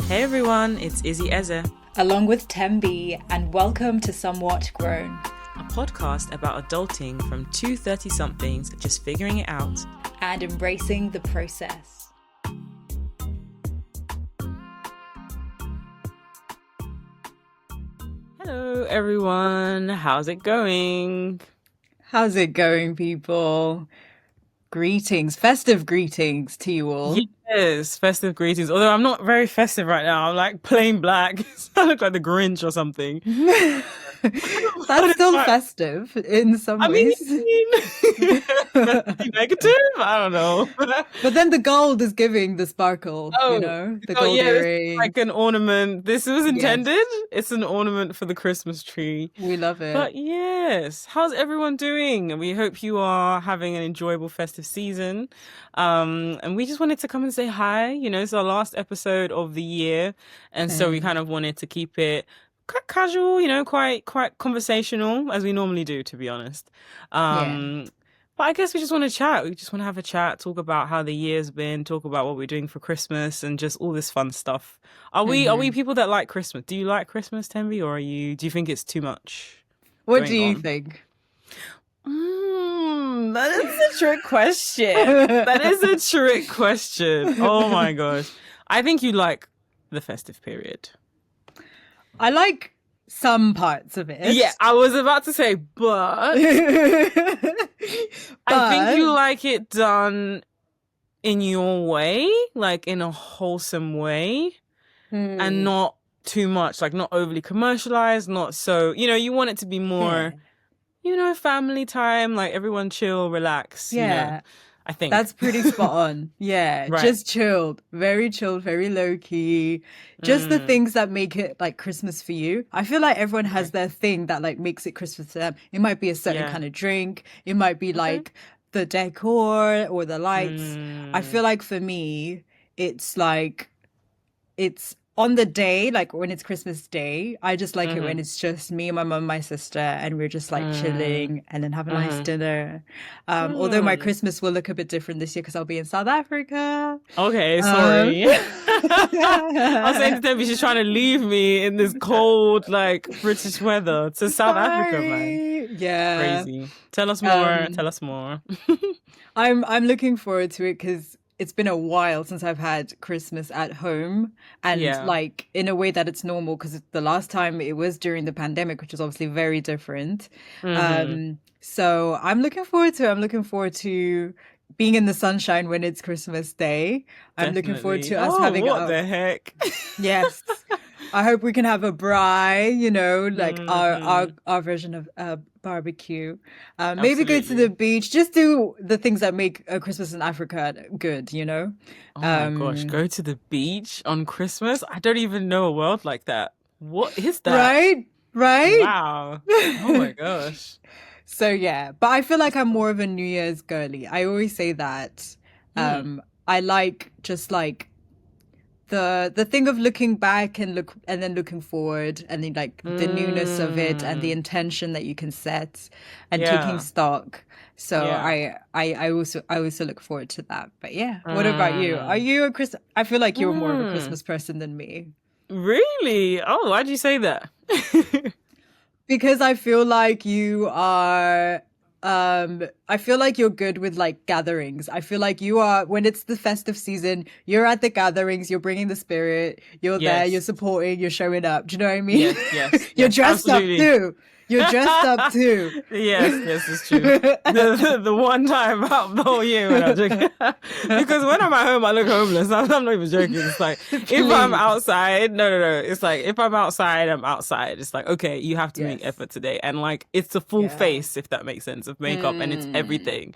Hey everyone, it's Izzy Eze, along with Tembi, and welcome to Somewhat Grown, a podcast about adulting from two 30-somethings just figuring it out and embracing the process. Hello everyone, how's it going? How's it going, people? Greetings, festive greetings to you all. Yes, festive greetings. Although I'm not very festive right now. I'm like plain black. I look like the Grinch or something. That's still festive in some ways. Negative? I don't know. But then the gold is giving the sparkle, the gold earring. It's like an ornament. This was intended. Yes. It's an ornament for the Christmas tree. We love it. But yes, how's everyone doing? We hope you are having an enjoyable festive season. And we just wanted to come and say hi. It's our last episode of the year. And so we kind of wanted to keep it quite casual, quite conversational, as we normally do, to be honest. But I guess we just want to chat. We just want to have a chat, talk about how the year's been, talk about what we're doing for Christmas, and just all this fun stuff. Are we people that like Christmas? Do you like Christmas, Tembi, or do you think it's too much? What do you think? That is a trick question. That is a trick question. Oh my gosh. I think you like the festive period. I like some parts of it. Yeah, I was about to say, but I think you like it done in your way, like in a wholesome way, and not too much, like not overly commercialized, not so, you want it to be more, family time, like everyone chill, relax. Yeah. I think that's pretty spot on. Yeah, right. Just chilled, very low key. Just the things that make it like Christmas for you. I feel like everyone has their thing that like makes it Christmas to them. It might be a certain kind of drink. It might be like the decor or the lights. I feel like for me, it's on the day, like when it's Christmas Day, I just like it when it's just me and my mum, my sister, and we're just like chilling and then have a nice dinner. Although my Christmas will look a bit different this year because I'll be in South Africa. Okay, sorry. I was saying to Debbie, she's trying to leave me in this cold, like British weather to South Africa, man. Yeah. Crazy. Tell us more. Tell us more. I'm looking forward to it because it's been a while since I've had Christmas at home and like in a way that it's normal because the last time it was during the pandemic, which is obviously very different. So I'm looking forward to it. I'm looking forward to being in the sunshine when it's Christmas Day. I'm looking forward to us having what the heck? Yes. I hope we can have a braai, like our version of barbecue. Maybe go to the beach. Just do the things that make Christmas in Africa good, Oh my gosh, go to the beach on Christmas? I don't even know a world like that. What is that? Right? Wow. Oh my gosh. So yeah, but I feel like I'm more of a New Year's girly. I always say that. I like just like the thing of looking back and then looking forward and then like the newness of it and the intention that you can set and taking stock. So I also look forward to that. But yeah, what about you? Are you a Christmas? I feel like you're more of a Christmas person than me. Really? Oh, why'd you say that? Because I feel like you are I feel like you're good with like gatherings. I feel like you are, when it's the festive season, you're at the gatherings, you're bringing the spirit, you're there, you're supporting, you're showing up. Do you know what I mean? Yes. You're dressed up too. You're dressed up too. Yes, it's true. The one time out the whole year when I'm joking. Because when I'm at home, I look homeless. I'm not even joking. It's like, if I'm outside, no. It's like, if I'm outside, I'm outside. It's like, okay, you have to make effort today. And like, it's a full face, if that makes sense, of makeup and it's everything.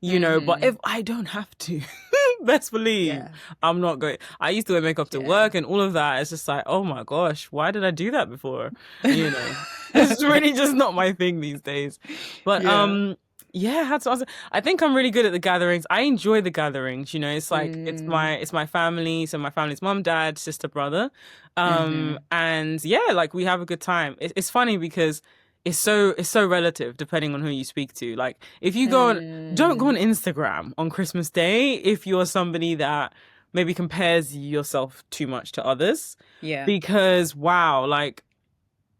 But if I don't have to, best believe I'm not going. I used to wear makeup to work and all of that. It's just like, oh my gosh, why did I do that before? It's really just not my thing these days. But that's awesome. I think I'm really good at the gatherings. I enjoy the gatherings. It's like it's my family. So my family's mum, dad, sister, brother, and like we have a good time. It's funny because it's so relative depending on who you speak to. Like if you don't go on Instagram on Christmas Day if you're somebody that maybe compares yourself too much to others. Yeah. Because wow, like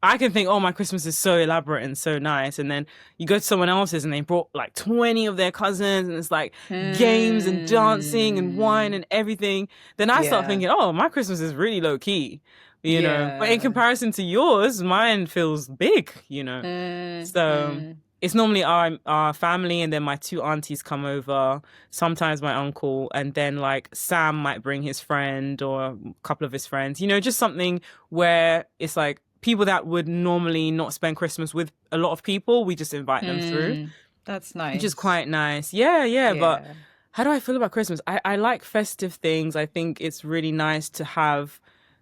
I can think, oh, my Christmas is so elaborate and so nice. And then you go to someone else's and they brought like 20 of their cousins and it's like games and dancing and wine Mm, and everything. Then I start yeah. thinking, oh, my Christmas is really low key, you know. But in Yeah. comparison to yours, mine feels big, you know. Mm, So mm, it's normally our family and then my two aunties come over, sometimes my uncle, and then like Sam might bring his friend or a couple of his friends, you know, just something where it's like people that would normally not spend Christmas with a lot of people, we just invite them through, mm. That's which is nice. quite nice. Yeah, yeah. But Yeah. how do I feel about Christmas? I like festive things. I think it's really nice to have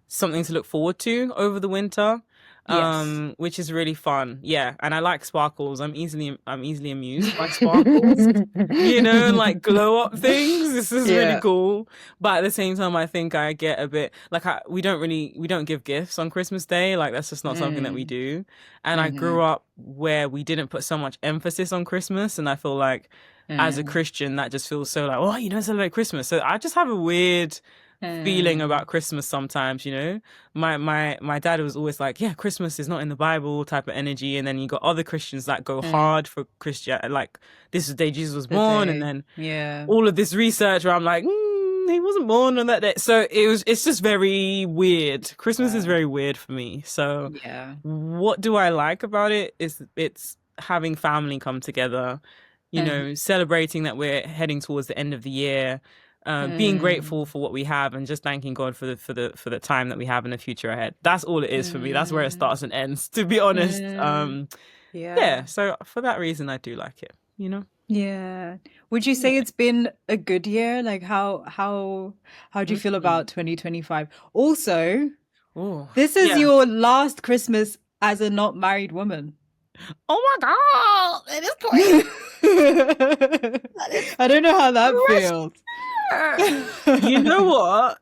something to look forward to over the winter, Yes. which is really fun. Yeah, and I like sparkles. I'm easily amused by sparkles. You know, and like glow up things. This is really Yeah. cool. But at the same time, I think I get a bit like we don't give gifts on Christmas Day. Like that's just not something that we Mm, do. And I mm-hmm, grew up where we didn't put so much emphasis on Christmas, and I feel like as a mm, Christian, that just feels so like, oh, you don't celebrate Christmas. So I just have a weird feeling mm, about Christmas sometimes, you know. My dad was always like, yeah, Christmas is not in the Bible type of energy, and then you got other Christians that go mm. hard for Christian, like this is the day Jesus was The born, and day. then Yeah. all of this research where I'm like, he wasn't born on that day. So it's just very weird. Christmas is Wow. very weird for me. So Yeah. what do I like about it is it's having family come together, you Mm-hmm. know, celebrating that we're heading towards the end of the year, being grateful Mm, for what we have and just thanking God for the time that we have in the future ahead. That's all it is for me. That's where it mm, starts and ends, to be honest. mm. Yeah. Yeah, so for that reason I do like it, you know? Yeah. Would you say Yeah. it's been a good year? Like how do you feel Mm. about 2025? Also, Oh, this is yeah. your last Christmas as a not married woman. Oh my God, it is crazy. That is I don't know how that feels. pressure. You know what?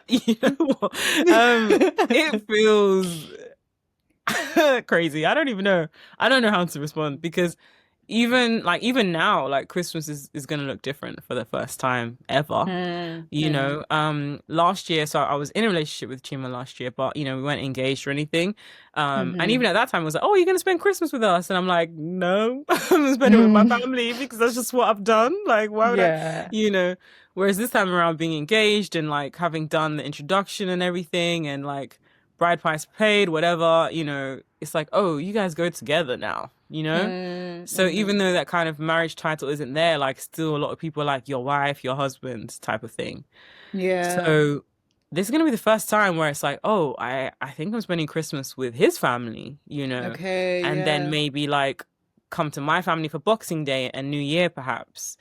You know what? It feels crazy. I don't even know. I don't know how to respond because even now, like Christmas is gonna look different for the first time ever. Mm, You mm, know, last year, so I was in a relationship with Chima last year, but you know, we weren't engaged or anything. And even mhm, at that time, I was like, "Oh, you're gonna spend Christmas with us?" And I'm like, "No, I'm spending it with my family because that's just what I've done. Like, why would I, yeah. you know?" Whereas this time around, being engaged and like having done the introduction and everything, and like bride price paid, whatever, you know, it's like, oh, you guys go together now, you know? Mm, So even mhm. though that kind of marriage title isn't there, like still a lot of people are like your wife, your husband type of thing. Yeah. So this is gonna be the first time where it's like, oh, I think I'm spending Christmas with his family, you know, Okay, and then yeah. maybe like come to my family for Boxing Day and New Year perhaps.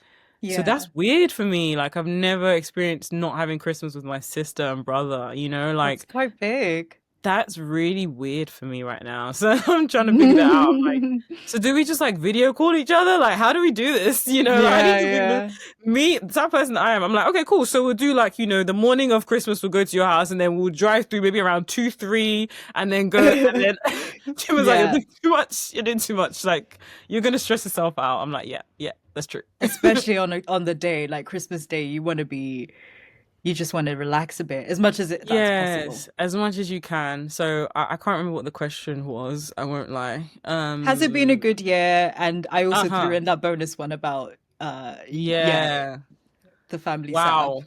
So Yeah. that's weird for me. Like I've never experienced not having Christmas with my sister and brother, you know, That's like quite big. that's really weird for me right now. So I'm trying to figure that out. Like, so do we just like video call each other? Like, how do we do this? You know, like, I need Yeah, to think yeah. me, the type of person I am. I'm like, okay, cool. So we'll do like, you know, the morning of Christmas, we'll go to your house and then we'll drive through maybe around 2, 3 and then go. And then Tim was like, you're Yeah. doing too much. You're doing too much. Like, you're going to stress yourself out. I'm like, yeah, yeah, that's true. Especially on the day, like Christmas Day, you just want to relax a bit as much as that's possible. Yes, as much as you can. So I can't remember what the question was. I won't lie. Has it been a good year? And I also threw Uh-huh. in that bonus one about yeah, Yeah. the family setup. Wow.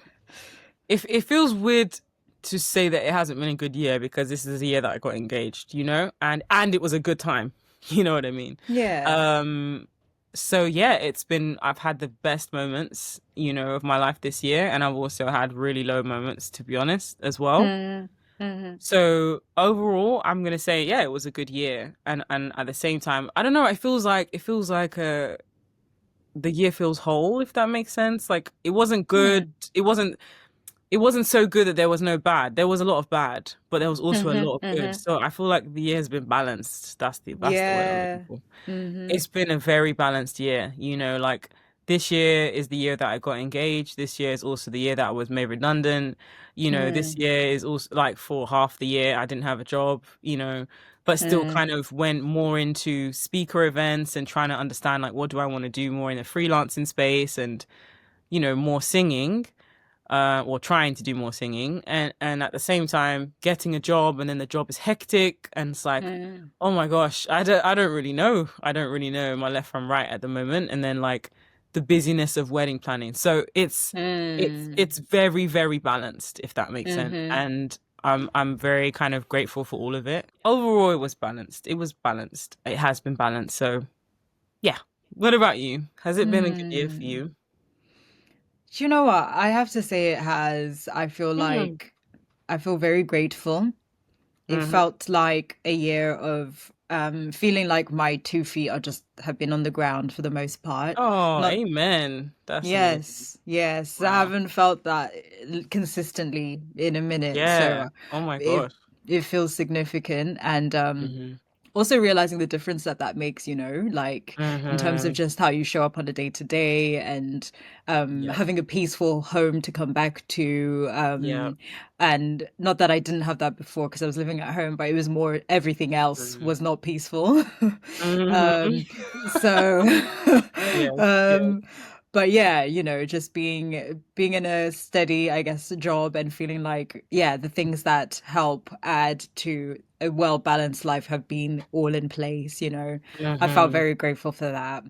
If it feels weird to say that it hasn't been a good year because this is the year that I got engaged, you know, and it was a good time. You know what I mean? Yeah. Um, so yeah, I've had the best moments, you know, of my life this year, and I've also had really low moments, to be honest, as well. Mm, hmm. So overall, I'm gonna say, yeah, it was a good year, and at the same time, I don't know, it feels like the year feels whole, if that makes sense. Like it wasn't good. Mm, It wasn't so good that there was no bad. There was a lot of bad, but there was also a hmm, lot of good. hmm. So I feel like the year has been balanced. That's the word I'm looking Yeah. for. Hmm. It's been a very balanced year. You know, like this year is the year that I got engaged. This year is also the year that I was made redundant. You know, this Mm, year is also like for half the year I didn't have a job, you know, but still mm, kind of went more into speaker events and trying to understand like what do I want to do more in the freelancing space and, you know, more singing. or trying to do more singing, and at the same time getting a job, and then the job is hectic, and it's like, Mm. oh my gosh, I don't really know. I don't really know my left from right at the moment, and then like the busyness of wedding planning. So it's Mm. very, very balanced, if that makes sense. Mm-hmm. And I'm very kind of grateful for all of it. Overall, it was balanced. It was balanced. It has been balanced. So yeah. What about you? Has it been a good year for Mm. you? Do you know what? I have to say it has. Mm. I feel very grateful. It Hmm. felt like a year of feeling like my 2 feet are just have been on the ground for the most part. Oh, Not amen. That's amazing. Yes, yes. I Wow. haven't felt that consistently in a minute, Yeah. so Oh my it gosh. it feels significant. And Hmm. also realizing the difference that that makes, like in terms of Hmm. just how you show up on a day to day, and Yep. having a peaceful home to come back to. Yep. And not that I didn't have that before because I was living at home, but it was more everything else Hmm. was not peaceful. Hmm. um, so, Yes. Yes. um, but yeah, just being in a steady, I guess, job and feeling like, yeah, the things that help add to a well-balanced life have been all in place. I felt Hmm. very grateful for that.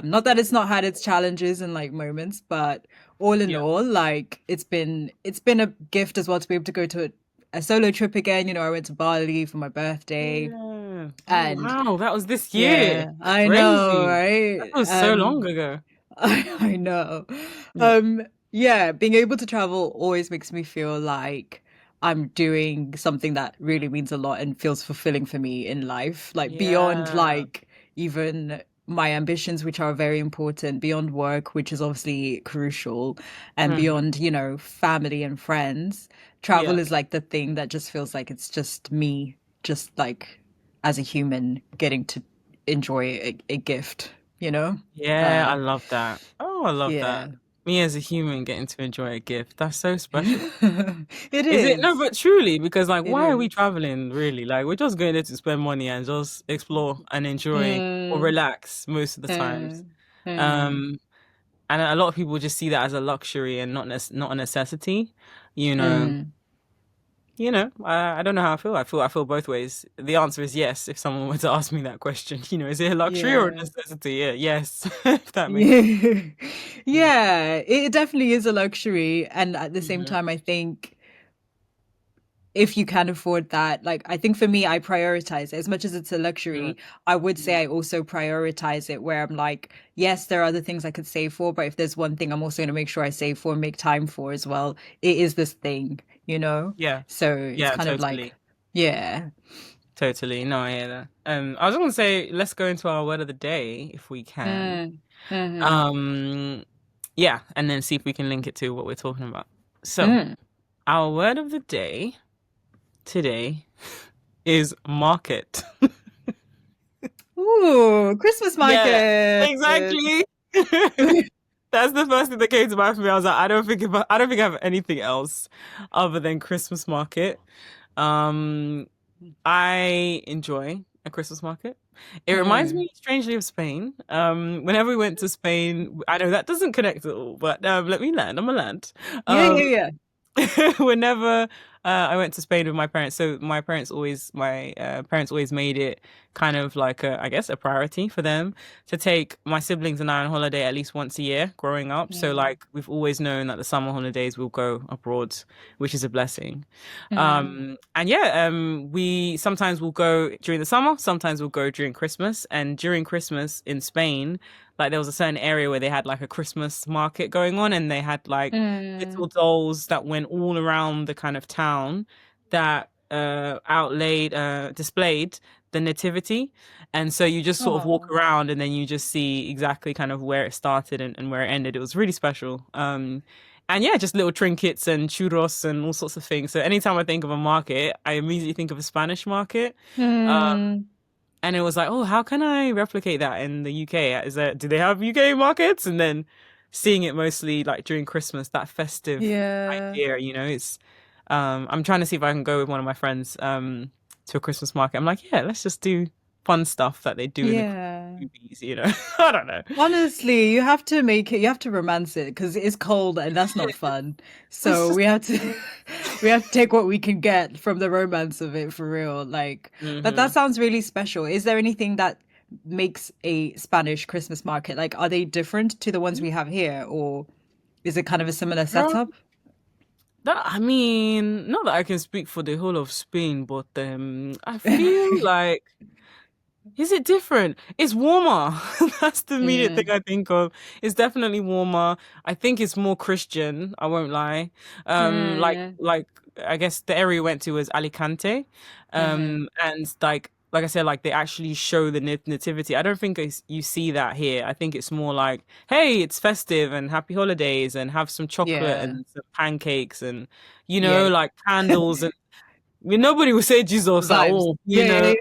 Not that it's not had its challenges and like moments, but all in Yep. all, like it's been a gift as well to be able to go to a solo trip again. I went to Bali for my birthday, Yeah. Oh and wow, that was this year. yeah, I know, Crazy. That right? was so long ago. I know. Yeah. Yeah, being able to travel always makes me feel like I'm doing something that really means a lot and feels fulfilling for me in life. Like beyond Yeah. like even my ambitions, which are very important, beyond work, which is obviously crucial, and Hmm. beyond, family and friends. Travel Yeah. is like the thing that just feels like it's just me, just like as a human getting to enjoy a gift, you know? Yeah, I Uh, love that. Oh, I love that. yeah. Me as a human getting to enjoy a gift. That's so special. It Is it? No, is. but truly, because like, It why are we is. traveling really? Like, we're just going there to spend money and just explore and enjoy or Mm, relax most of the times. mm, mm, Um, and a lot of people just see that as a luxury and not a necessity. You know, mm. I don't know how I feel. I feel both ways. The answer is yes. If someone were to ask me that question, is it a luxury or a Yeah. necessity? Yeah, yes. If that makes sense. Yeah. Yeah. Yeah, it definitely is a luxury. And at the same Hmm. time, I think if you can afford that, like I think for me, I prioritize it. As much as it's a Mm. luxury, I would say Mm. I also prioritize it where I'm like, yes, there are other things I could save for, but if there's one thing I'm also going to make sure I save for and make time for as well, it is this thing. Yeah. So it's Yeah. kind of like, Totally. yeah. Totally. No, I hear that. I was gonna say let's go into our word of the day if we can. Mm, mm-hmm, Um, yeah, and then see if we can link it to what we're talking about. So, mm. our word of the day today is market. Ooh, Christmas Yeah, market. exactly. That's the first thing that came to mind for me. I was like, I don't think I have anything else other than Christmas market. Um, I enjoy a Christmas market. It reminds Mm. me strangely of Spain. Whenever we went to Spain, I know that doesn't connect at all, but let me land. I'm a land. Yeah, yeah, Um, yeah. whenever I went to Spain with my parents, so my parents always made it kind of like I guess a priority for them to take my siblings and I on holiday at least once a year growing up. So Mm, like we've always known that the summer holidays we'll go abroad, which is a blessing. mm, And yeah, we sometimes will go during the summer, sometimes we'll go during Christmas, and during Christmas in Spain. Like there was a certain area where they had like a Christmas market going on, and they had like little mm. dolls that went all around the kind of town that displayed the nativity. And so you just sort of walk Oh. around and then you just see exactly kind of where it started and where it ended. It was really special. And yeah, just little trinkets and churros and all sorts of things. So anytime I think of a market, I immediately think of a Spanish market. Mm. And it was like, oh, how can I replicate that in the UK? Do they have UK markets? And then seeing it mostly like during Christmas, that festive Yeah. idea, I'm trying to see if I can go with one of my friends, to a Christmas market. I'm like, yeah, let's just do fun stuff that they do in the Yeah. movies, you know. I don't know. Honestly, you have to make it, you have to romance it because it's cold and that's not fun. It's So just we have to we have to take what we can get from the romance of it for real. Like, but that hmm sounds really special. Is there anything that makes a Spanish Christmas market? Like, are they different to the ones we have here, or is it kind of a similar setup? That I mean, not that I can speak for the whole of Spain, but I feel like is it different? It's warmer. That's the immediate thing Yeah. I think of. It's definitely warmer. I think it's more Christian, I won't lie. Yeah. Like I guess the area we went to was Alicante. Uh-huh. And like I said, like they actually show the nativity. I don't think you see that here. I think it's more like, hey, it's festive and happy holidays and have some chocolate Yeah. and some pancakes and Yeah. like candles and I mean, nobody will say Jesus at Vibes. all, you Yeah, know.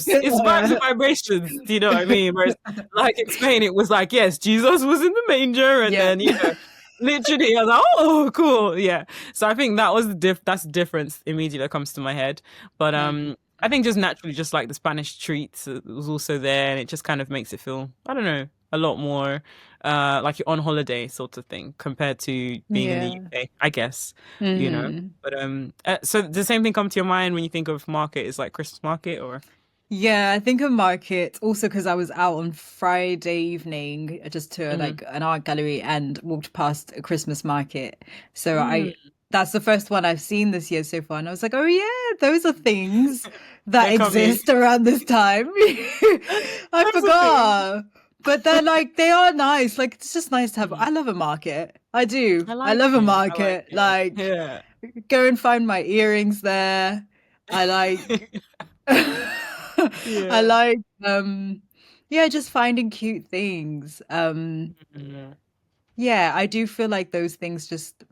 yeah, It's vibes and yeah. vibrations, do you know what I mean? Whereas, like in Spain, it was like, yes, Jesus was in the manger, and Yeah. then, you know, literally, I was like, oh, cool, yeah. So I think that was that's the difference immediately that comes to my head. But Mhm. I think just naturally, just like the Spanish treats was also there, and it just kind of makes it feel, I don't know, a lot more like you're on holiday sort of thing compared to being in the Yeah. UK, I guess, you know. Hmm. But so the same thing come to your mind when you think of market is like Christmas market or Yeah, I think of market also because I was out on Friday evening just to mm. like an art gallery and walked past a Christmas market. So Mm. I that's the first one I've seen this year so far, and I was like, oh yeah, those are things that They're coming. exist around this time. I That's the thing. forgot. But they're like they are nice. Like it's just nice to have. Mhm. I love a market. I do. I I like love a it. I like market. it. Like Yeah. go and find my earrings there. I like I Yeah. like yeah, just finding cute things. Mhm. Yeah, I do feel like those things just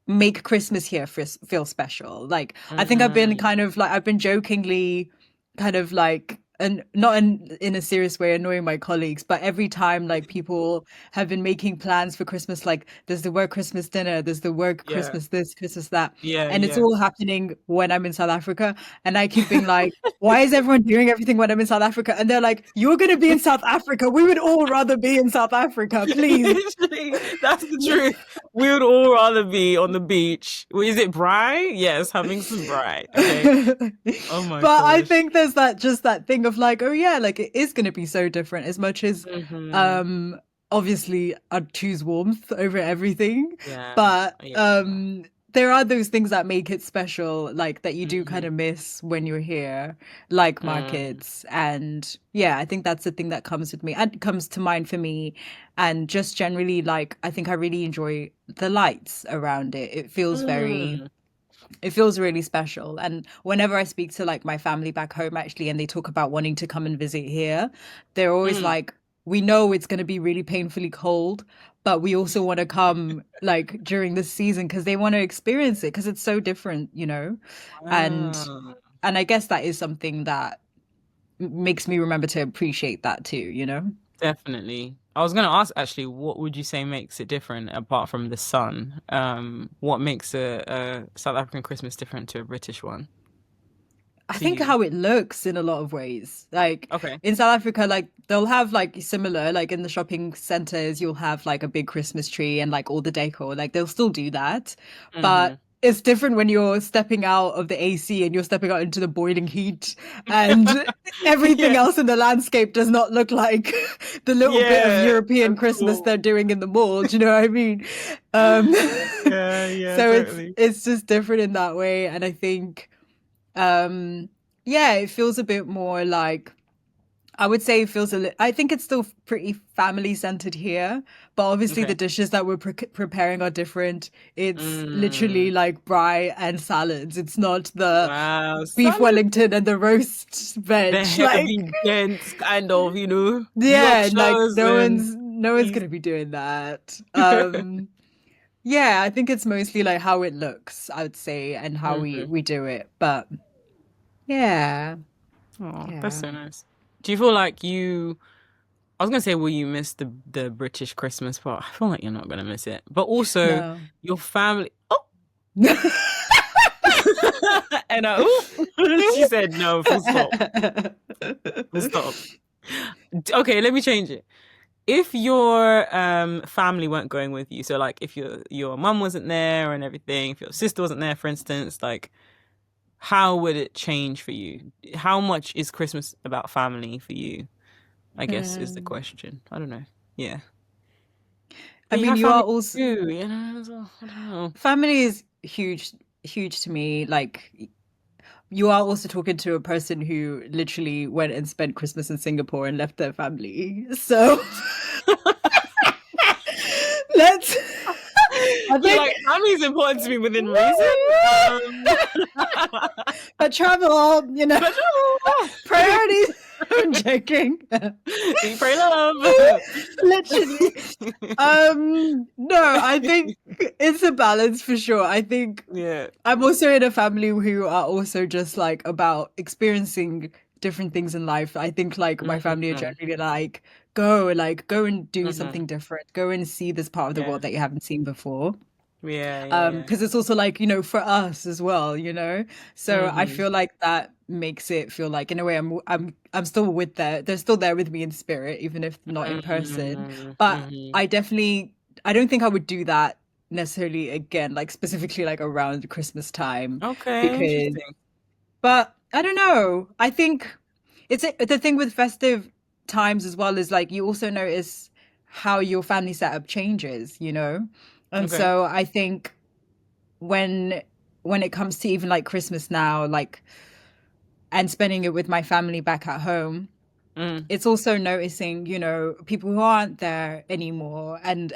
make Christmas here feel special. Like I think I've been Mhm. kind of like I've been jokingly kind of like and not in a serious way annoying my colleagues, but every time like people have been making plans for Christmas, like there's the work Christmas dinner, there's the work Yeah. Christmas this, Christmas that, Yeah, and it's yeah. all happening when I'm in South Africa, and I keep being like, why is everyone doing everything when I'm in South Africa? And they're like, you're gonna be in South Africa. We would all rather be in South Africa, please. Literally, that's the truth. We would all rather be on the beach. Is it Bri? Yes, having some Bri. Okay. Oh my But I gosh. think there's that just that thing of like, oh yeah, like it is going to be so different as much as hmm um obviously I'd choose warmth over everything, Yeah. but Yeah. there are those things that make it special, like that you do kind hmm of miss when you're here, like Mm. markets. And yeah, I think that's the thing that comes with me and comes to mind for me. And just generally, like, I think I really enjoy the lights around it. Mm. It feels really special. And whenever I speak to like my family back home, actually, and they talk about wanting to come and visit here, they're always Mm. like, we know it's going to be really painfully cold, but we also want to come like during this season because they want to experience it because it's so different, you know? And Wow. I guess that is something that makes me remember to appreciate that too, you know? Definitely. I was gonna ask actually, what would you say makes it different apart from the sun? What makes a South African Christmas different to a British one I to think you? how it looks in a lot of ways. Like Okay. in South Africa, like they'll have like similar, like in the shopping centers, you'll have like a big Christmas tree and like all the decor. Like they'll still do that. But hmm it's different when you're stepping out of the AC and you're stepping out into the boiling heat and everything Yeah. else in the landscape does not look like the little bit of Yeah. European That's Christmas cool. they're doing in the mall. Do you know what I mean? Um, Yeah, yeah, so totally. it's just different in that way. And I think um, yeah, it feels a bit more like I would say it feels I think it's still pretty family centered here, but obviously the Okay. dishes that we're preparing are different. It's literally Mm. like braai and salads. It's not the Wow. beef Salad, Wellington and the roast the veg. heavy, Like, dense kind of, yeah, like Yorkshires and no one's peas. gonna be doing that. Yeah, I think it's mostly like how it looks, I would say, and how hmm we do it. But yeah, Oh, that's yeah. so nice. Do you feel like I was gonna say, will you miss the British Christmas part? I feel like you're not gonna miss it. But also No. your family. Oh, And she said no, full stop. Full stop. Okay, let me change it. If your family weren't going with you, so like if your mum wasn't there and everything, if your sister wasn't there, for instance, like how would it change for you? How much is Christmas about family for you? I guess is the Mm. question. I don't know. Yeah. I But you mean, have you are family also too, so I don't know. family is huge, huge to me. Like you are also talking to a person who literally went and spent Christmas in Singapore and left their family. So let's. I You're think. like, family is important to me within reason. But travel, But priorities. I'm joking. eat, pray, love. Literally. No, I think it's a balance for sure. I think Yeah. I'm also in a family who are also just like about experiencing different things in life. I think like my family are Mm-hmm. generally like go and do Mm-hmm. something different. Go and see this part of the world Yeah. that you haven't seen before. Yeah, yeah, yeah. Because it's also like, for us as well, so I Mm-hmm. feel like that makes it feel like in a way I'm still with they're still there with me in spirit, even if not in person. Mm-hmm. But Mm-hmm. I don't think I would do that necessarily again, like specifically like around Christmas time, Okay, because interesting. but I don't know. I think the thing with festive times as well is like you also notice how your family setup changes. And Okay. so I think when when it comes to even like Christmas now, like and spending it with my family back at home, Mm. it's also noticing, people who aren't there anymore and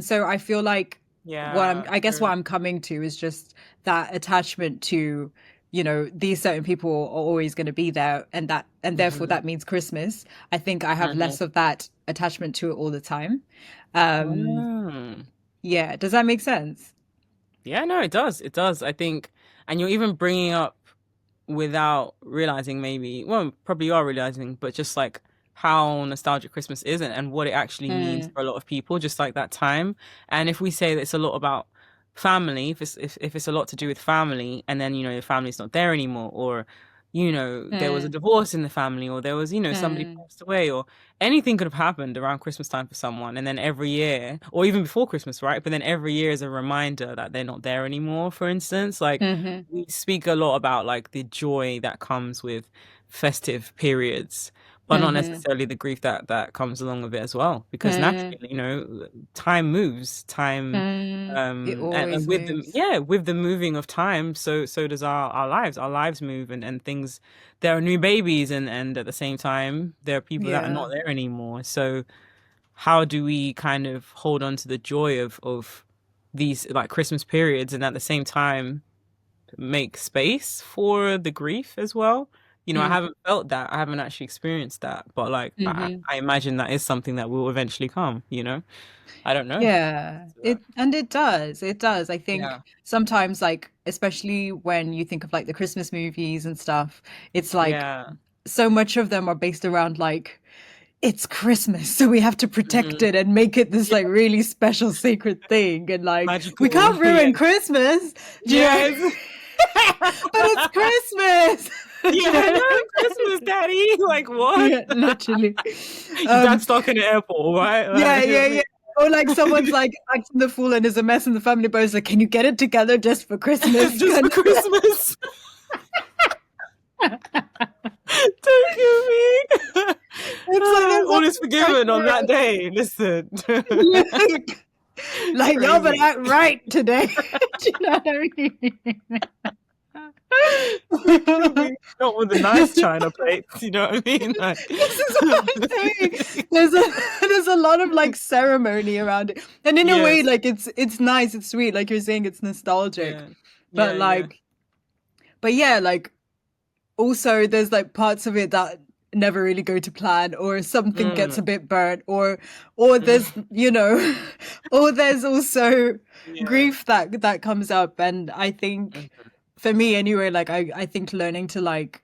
so I feel like Yeah, I guess what true. I'm coming to is just that attachment to, these certain people are always going to be there and therefore Mm-hmm. that means Christmas. I think I have Mm-hmm. less of that attachment to it all the time. Um, Mm. yeah, does that make sense? Yeah, no, it does. It does. I think, and you're even bringing up without realizing maybe, well, probably you are realizing, but just like how nostalgic Christmas is and what it actually means Mm, for a lot of people, just like that time. And if we say that it's a lot about family, if it's a lot to do with family, and then the family's not there anymore, or there was a mm, divorce in the family, or there was somebody mm, passed away, or anything could have happened around Christmas time for someone, and then every year, or even before Christmas, right? But then every year is a reminder that they're not there anymore. For instance, like mm-hmm, we speak a lot about like the joy that comes with festive periods, but not mm-hmm, necessarily the grief that comes along with it as well. Because mm, naturally, time moves, time, it and always with the moves. yeah, with the moving of time, so does our lives. Our lives move, and things. There are new babies, and at the same time, there are people that are Yeah. not there anymore. So how do we kind of hold on to the joy of these like Christmas periods, and at the same time make space for the grief as well. I Mm, haven't felt that. I haven't actually experienced that, but like mm-hmm. I imagine that is something that will eventually come. I don't know. Yeah, it does. It does. I think Yeah. sometimes like especially when you think of like the Christmas movies and stuff, it's like Yeah. so much of them are based around like it's Christmas, so we have to protect Hmm. it and make it this Yeah. like really special sacred thing and like we Magical. can't Yeah. ruin Christmas, do you know? Yes. But it's Christmas. Do Yeah, you I know? know. Christmas, Daddy. Like what? Yeah, literally. Your dad's Um, stuck in the airport, right? yeah, Like, yeah, yeah. Or like someone's like acting the fool and there's a mess in the family, but it's like, can you get it together just for Christmas? just for Kind Christmas. Don't kill me. It's like there's All is always forgiven on that pressure. day. Listen. Like y'all better Crazy. act right today. Do you know what I mean? Don't kill me. Not with the nice china plates, you know what I mean? Like, This is what I'm saying. There's a there's a lot of like ceremony around it. And in a way, yes. like it's nice, it's sweet, like you're saying it's nostalgic. Yeah. But Yeah, yeah. yeah, like also there's like parts of it that never really go to plan or something gets a Mm, bit burnt or there's mm, or there's also yeah. grief that comes up and I think Mhm. for me anyway like I think learning to like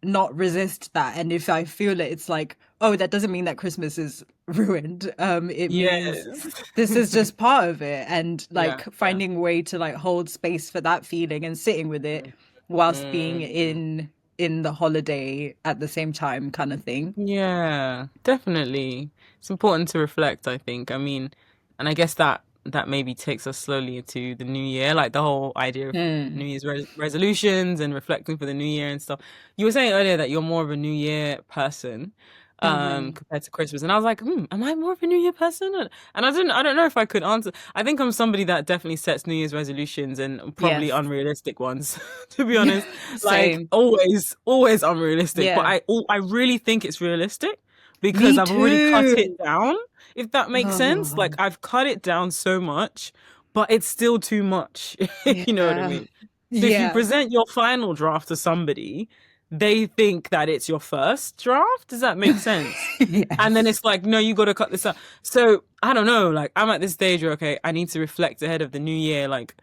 not resist that and if I feel it it's like oh that doesn't mean that Christmas is ruined it means Yes. this is just part of it and Yeah, like yeah. finding a way to like hold space for that feeling and sitting with it Mm. whilst being Mm. in the holiday at the same time kind of thing. Yeah, definitely. It's important to reflect, I think. I mean, and I guess that maybe takes us slowly into the new year, like the whole idea of New Mm. Year's resolutions and reflecting for the new year and stuff. You were saying earlier that you're more of a New Year person, Hmm. compared to Christmas, and I was like, am I more of a New Year person? And I don't know if I could answer. I think I'm somebody that definitely sets New Year's resolutions and probably Yes. unrealistic ones, to be Yeah. honest. Like Same. always unrealistic, but Yeah. I really think it's realistic because Me I've already cut it too. down, if that makes sense. Like Oh, I've cut it down so much, but it's still too much. You know what I yeah. mean? So if you Yeah. present your final draft to somebody, they think that it's your first draft. Does that make sense? And then Yes. it's like, no, you got to cut this out. So I don't know. Like I'm at this stage where, okay, I need to reflect ahead of the new year. Like,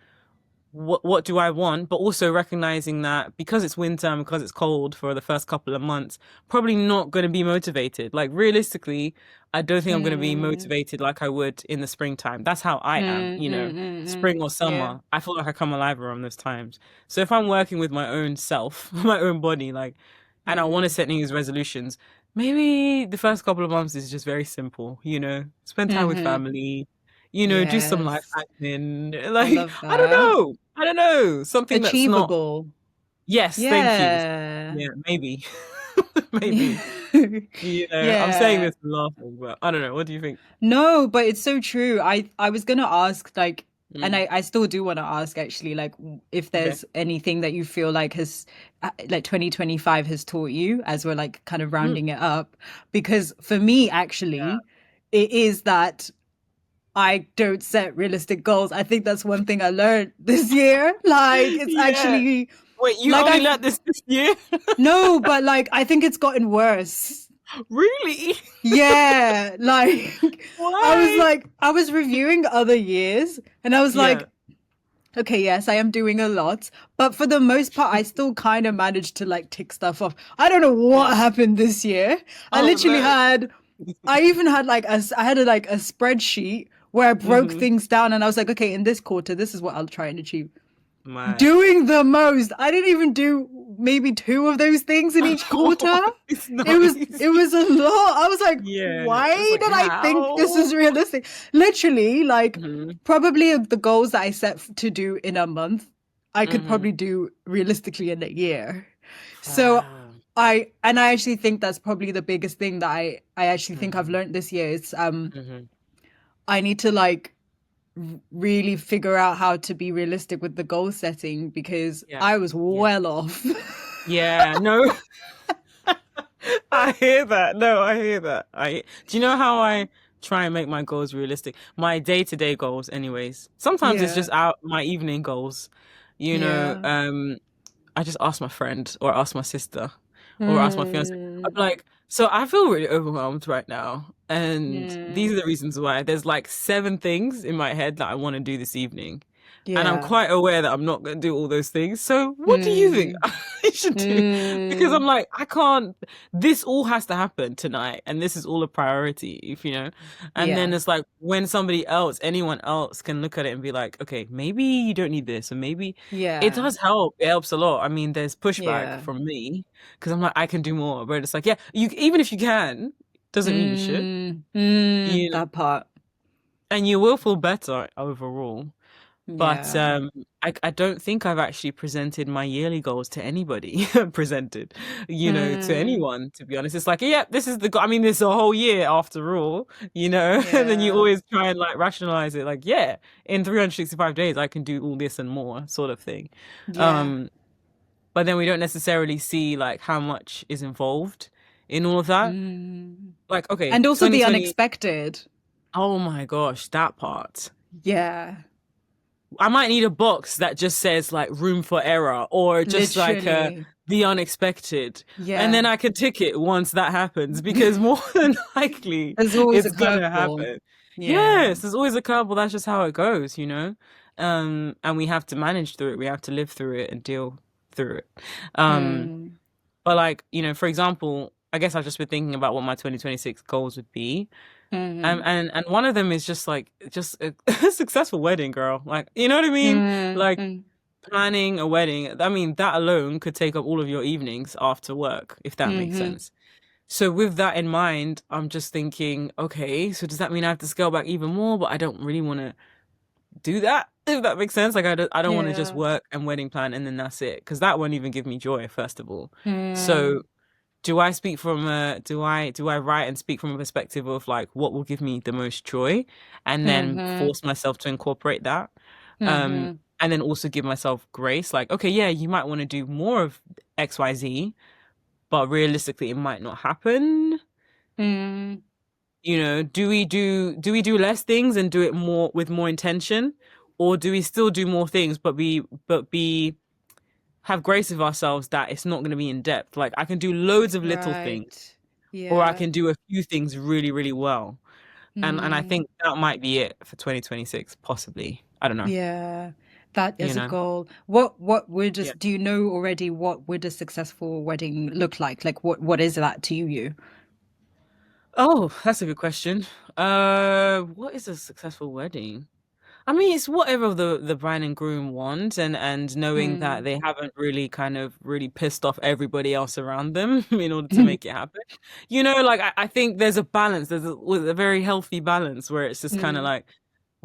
what do I want? But also recognizing that because it's winter and because it's cold for the first couple of months, probably not going to be motivated. Like realistically, I don't think I'm going to be Mm, motivated like I would in the springtime. That's how I am, mm, mm, mm, spring mm. or Yeah. summer. I feel like I come alive around those times. So if I'm working with my own self, my own body, like, and I want to Mm, set New Year's resolutions, maybe the first couple of months is just very simple, spend time with mm-hmm. family, do some life Yes. admin. I Like, love I don't that. know. I don't know. Something that's not. Achievable. Yes, thank you. Yeah. Yeah, maybe. Maybe. I'm saying Yeah. this and laughing, but I don't know. What do you think? No, but it's so true. I was gonna ask like, and Mm, I still do want to ask actually, like if okay. there's anything that you feel like has like 2025 has taught you as we're like kind of Mm, rounding it up. Because for me, yeah. actually, it is that I don't set realistic goals. I think that's one thing I learned this year. Like it's Yeah. actually Wait, you like only I've learned this year? no, but like I think it's gotten worse. Really? Yeah, like Why? I was reviewing other years and I was Yeah. like, okay, yes, I am doing a lot, but for the most part, I still kind of managed to like tick stuff off. I don't know what Yeah. happened this year. I Oh literally no. had, I even had like I had like a spreadsheet where I broke Hmm. things down and I was like, okay, in this quarter, this is what I'll try and achieve. Mad. Doing the most. I didn't even do maybe two of those things in each quarter. It's not It easy. was a lot. I was like, Yeah. why It's like did I think this how? is realistic? Literally, like Hmm. probably the goals that I set to do in a month, I could Hmm. probably do realistically in a year. So Wow. I actually think that's probably the biggest thing that I actually think I've Hmm. learned this year is Hmm. I need to like really figure out how to be realistic with the goal setting because Yeah. I was Yeah. well off. Yeah. No, I hear that. No, I hear that. Do you know how I try and make my goals realistic? My day-to-day goals, anyways. Sometimes it's Yeah. just out my evening goals. You know, Yeah. um, I just ask my friend or ask my sister or ask my fiance. I'm Mm, like, so I feel really overwhelmed right now. And these are mm, the reasons why. There's like seven things in my head that I want to do this evening. And I'm yeah. quite aware that I'm not going to do all those things. So what do you think Mm, I should do? Because I'm mm, like, I can't, this all has to happen tonight. And this is all a priority, if you know. And then yeah. it's like when somebody else, anyone else can look at it and be like, okay, maybe you don't need this. Or maybe it Yeah. does help. It helps a lot. I mean, there's pushback Yeah. from me because I'm like, I can do more. But it's like, yeah, even if you can, doesn't mean you should. You That part. and you will feel better overall. But Yeah. I don't think I've actually presented my yearly goals to anybody, presented, to Mm, anyone, to be honest. It's like, yeah, this is the goal. I mean, this is a whole year after all, and then you yeah. always try and like rationalize it, like, yeah, in 365 days, I can do all this and more, sort of thing. Yeah. Um, but then we don't necessarily see like how much is involved in all of that. Mm. Like, okay, And also the 2020, unexpected. oh my gosh, that part. Yeah. I might need a box that just says like room for error or just like Literally. the unexpected. And then Yeah. I can tick it once that happens because more than likely There's always a it's gonna curveball. happen. Yeah. Yes, there's always a curveball. That's just how it goes, and we have to manage through it. We have to live through it and deal through it. Um, Mm. but like, for example, I guess I've just been thinking about what my 2026 goals would be. Mm. And one of them is just like a, a successful wedding, girl. Like, you know what I mean? Mm. Like Mm. planning a wedding, I mean, that alone could take up all of your evenings after work, if that makes Mm-hmm. sense. So with that in mind, I'm just thinking, okay, so does that mean I have to scale back even more? But I don't really want to do that, if that makes sense. Like I don't want to just Yeah. work and wedding plan and then that's it, because that won't even give me joy, first of all. Mm, So do I speak from a do I write and speak from a perspective of like what will give me the most joy, and then mm-hmm. force myself to incorporate that, um, Mm-hmm. and then also give myself grace. Like, okay, yeah, you might want to do more of XYZ, but realistically, it might not happen. Mm, You know, do we do less things and do it more with more intention, or do we still do more things but be have grace with ourselves that it's not going to be in depth? Like I can do loads of little things, right. or I Yeah. can do a few things really, really well. And I Mm, think that might be it for 2026, possibly. I don't know, yeah. That you is a know. goal. What would Yeah. just do you know already what would a successful wedding look like? Like what is that to you? Oh, that's a good question. What is a successful wedding? I mean, it's whatever the bride and groom want, and knowing that Mm. they haven't really kind of really pissed off everybody else around them in order to make it happen. You know, like I think there's a balance. There's a very healthy balance where it's just kind of Mm. like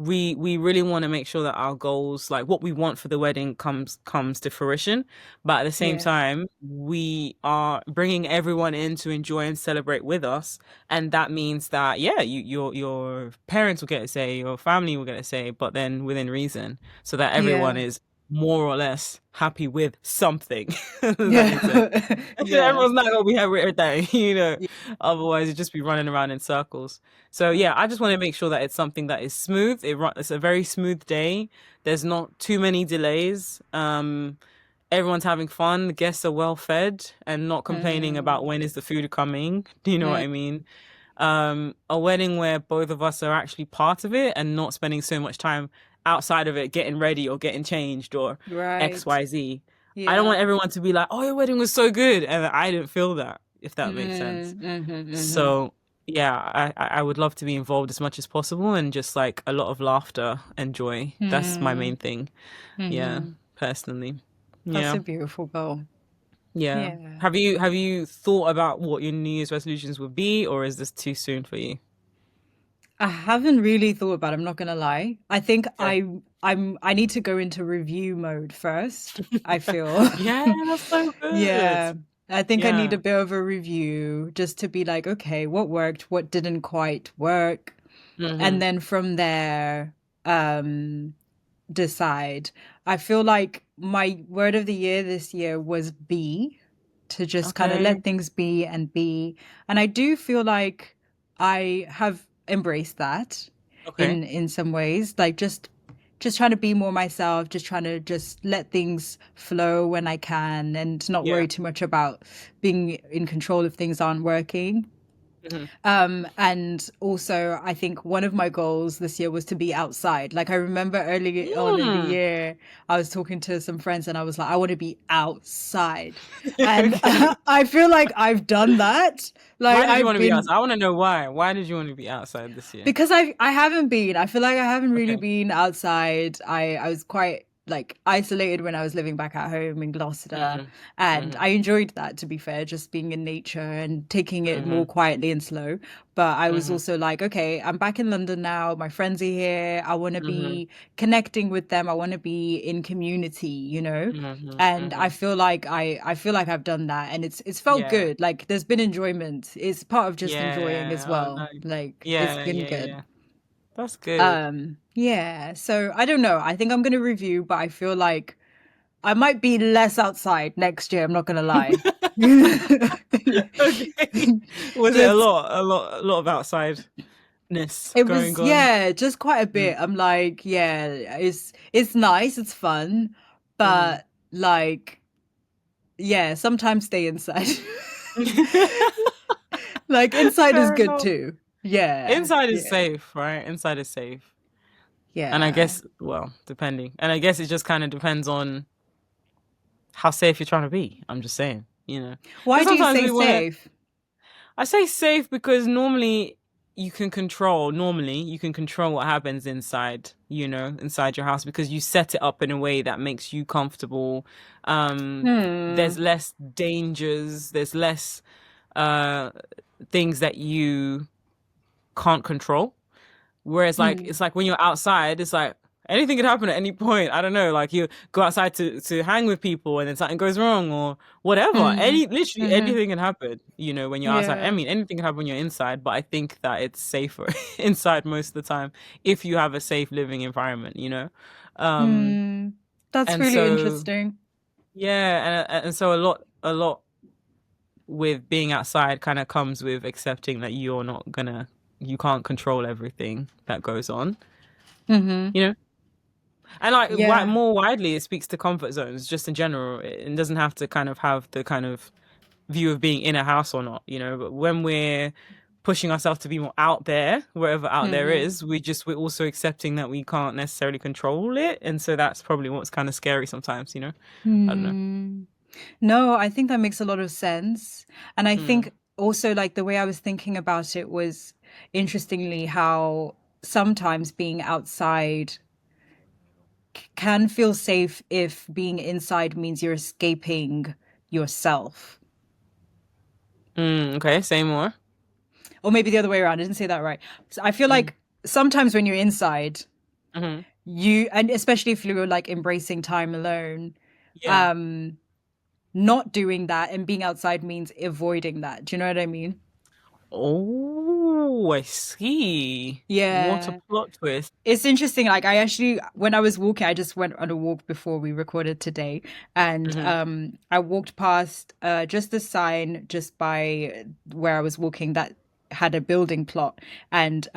we really want to make sure that our goals, like what we want for the wedding, comes to fruition, but at the same Yeah. time we are bringing everyone in to enjoy and celebrate with us, and that means that yeah, your parents will get a say, your family will get a say, but then within reason, so that everyone Yeah. is more or less happy with something. Does that make sense? Yeah. Yeah. Everyone's not gonna be happy every day, you know. Yeah. Otherwise, you'd just be running around in circles. So yeah, I just want to make sure that it's something that is smooth. It's a very smooth day. There's not too many delays. Everyone's having fun. The guests are well fed and not complaining about Mm. when is the food coming. Do you know what Mm. I mean? A wedding where both of us are actually part of it and not spending so much time outside of it getting ready or getting changed or Right. XYZ. I don't want Yeah. everyone to be like, "Oh, your wedding was so good," and I didn't feel that, if that makes sense. Mm. Mm-hmm. Mm-hmm. So yeah, I would love to be involved as much as possible and just like a lot of laughter and joy. That's my main Mm. thing. Yeah, Mm-hmm. personally. That's Yeah. a beautiful goal. Yeah. Yeah. Have you thought about what your New Year's resolutions would be, or is this too soon for you? I haven't really thought about it, I'm not gonna lie. I think Okay. I need to go into review mode first, I feel. Yeah, that's so good. Yeah. I think I need a Yeah. bit of a review just to be like, okay, what worked, what didn't quite work, and Hmm. then from there, um, decide. I feel like my word of the year this year was be, to just kind of Okay. let things be and be. And I do feel like I have embraced that Okay. in some ways, like just trying to be more myself, just trying to just let things flow when I can and not Yeah. worry too much about being in control if things aren't working. Hmm. And also, I think one of my goals this year was to be outside. Like, I remember early on in the Mm. year, I was talking to some friends and I was like, I want to be outside. And Okay. I feel like I've done that. Like, Why did you want I've to be been outside? I want to know why. Why did you want to be outside this year? because I haven't been. I feel like I haven't really Okay. been outside. I was quite like isolated when I was living back at home in Gloucester, Hmm. and Hmm. I enjoyed that, to be fair, just being in nature and taking it more Hmm. quietly and slow. But I was Hmm. also like, okay, I'm back in London now. My friends are here. I want to Hmm. be connecting with them. I want to be in community, you know? Hmm. And I Hmm. feel like I feel like I've done that, and it's felt Yeah. good. Like there's been enjoyment. It's part of just enjoying as Yeah. Oh, well. nice. Like it's Yeah. been Yeah. good. Yeah. That's good. Yeah. So I don't know. I think I'm gonna review, but I feel like I might be less outside next year. I'm not gonna lie. Okay. Was it Just a lot of outsideness it going was on? yeah, just quite a Mm. bit. I'm like, yeah, it's nice, it's fun, Hmm. but like yeah, sometimes stay inside. Like inside is Fair good enough. too. Yeah. Inside is Yeah. safe, right? Inside is safe. And I Yeah. guess, well, depending. And I guess it just kind of depends on how safe you're trying to be. I'm just saying. Why Because do you sometimes say we want to, safe? I say safe because normally, you can control, normally you can control what happens inside, inside your house because you set it up in a way that makes you comfortable. There's Hmm. less dangers, there's less uh things that you can't control. Whereas like Hmm. it's like when you're outside, it's like anything could happen at any point. I don't know, like you go outside to hang with people and then something goes wrong or whatever. Hmm. Literally Hmm. anything can happen, when you're outside. I Yeah. mean, anything can happen when you're inside, but I think that it's safer inside most of the time if you have a safe living environment. Um, Hmm. That's and really so interesting. yeah, and so a lot with being outside kind of comes with accepting that you can't control everything that goes on. Hmm. You know, And like Yeah. more widely, it speaks to comfort zones just in general. It doesn't have to kind of have the kind of view of being in a house or not, But when we're pushing ourselves to be more out there, wherever out there Hmm. is, we're also accepting that we can't necessarily control it. And so that's probably what's kind of scary sometimes. I don't know. Hmm. No, I think that makes a lot of sense. And I Mm. think also like the way I was thinking about it was interestingly how sometimes being outside can feel safe if being inside means you're escaping yourself. Okay, say more. Or maybe the other way around. I didn't say that right. So I feel Mm. like sometimes when you're inside, Hmm. and especially if you're like embracing time alone, Yeah. um, not doing that and being outside means avoiding that. Do you know what I mean? Oh, I see. What a Yeah. plot twist. It's interesting. Like I actually, when I was walking, I just went on a walk before we recorded today, and Hmm. I walked past just a sign just by where I was walking that had a building plot, and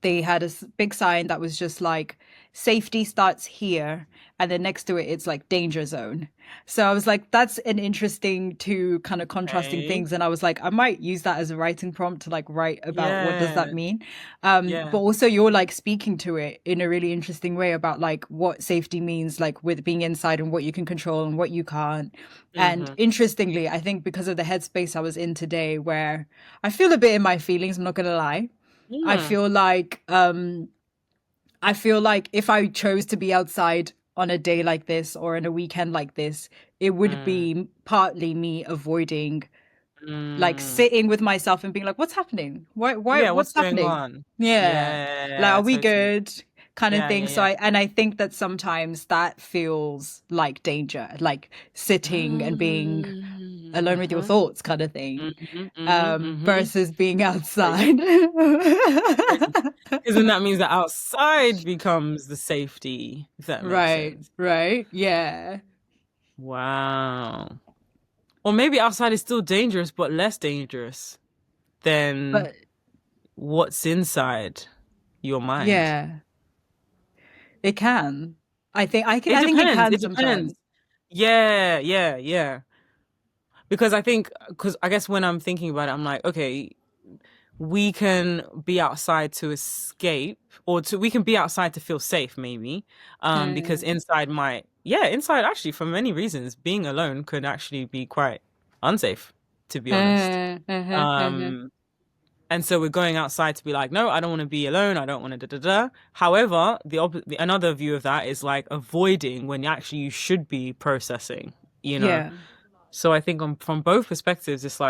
they had a big sign that was just like safety starts here, and then next to it it's like danger zone. So I was like, that's an interesting two kind of contrasting Okay. things, and I was like, I might use that as a writing prompt to like write about what does that Yeah. mean. But Yeah. also you're like speaking to it in a really interesting way about like what safety means, like with being inside and what you can control and what you can't. And Hmm. interestingly, I think because of the headspace I was in today, where I feel a bit in my feelings, I'm not gonna lie. I Yeah. feel like I feel like if I chose to be outside on a day like this or in a weekend like this, it would Mm. be partly me avoiding like Mm. sitting with myself and being like, what's happening? Yeah, what's What's going happening? on? Yeah. Like, are Yeah, we totally. good? Kind of Yeah, thing. yeah, So yeah. I think that sometimes that feels like danger, like sitting and being alone with your Mm-hmm. thoughts kind of thing, Mm-hmm. Mm-hmm. Mm-hmm. versus being Crazy. outside. Crazy. Because then that means that outside becomes the safety, if that makes Right, sense. right. Yeah. Wow. Or maybe outside is still dangerous, but less dangerous than But what's inside your mind. yeah, it can. It I think it depends. can It depends. sometimes. Yeah, yeah, yeah. Because because I guess when I'm thinking about it, I'm like, okay, we can be outside to escape we can be outside to feel safe maybe because Mm, inside actually for many reasons being alone could actually be quite unsafe to be honest. mhm. um and so we're going outside to be like, no, I don't want to be alone, I don't want to da da da. However, another view of that is like avoiding when actually you should be processing. Yeah, So I think from both perspectives, it's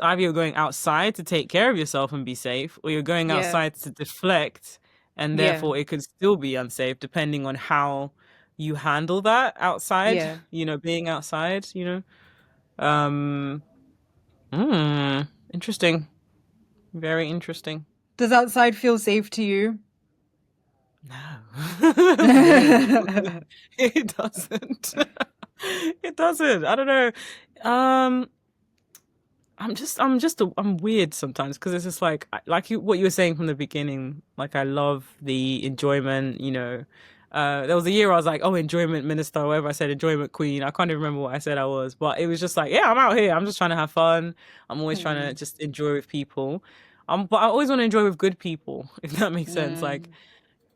either you're going outside to take care of yourself and be safe, or you're going yeah, outside to deflect, and yeah, therefore it could still be unsafe depending on how you handle that outside, yeah. being outside. Um, interesting. Very interesting. Does outside feel safe to you? No. No, it doesn't. It doesn't. I don't know. Um, I'm weird sometimes because it's just like what you were saying from the beginning. Like I love the enjoyment. There was a year I was like, oh, enjoyment minister, or whatever I said, enjoyment queen. I can't even remember what I said I was, but it was just like, yeah, I'm out here. I'm just trying to have fun. I'm always trying to Mm, just enjoy with people. But I always want to enjoy with good people, if that makes sense. Like mm,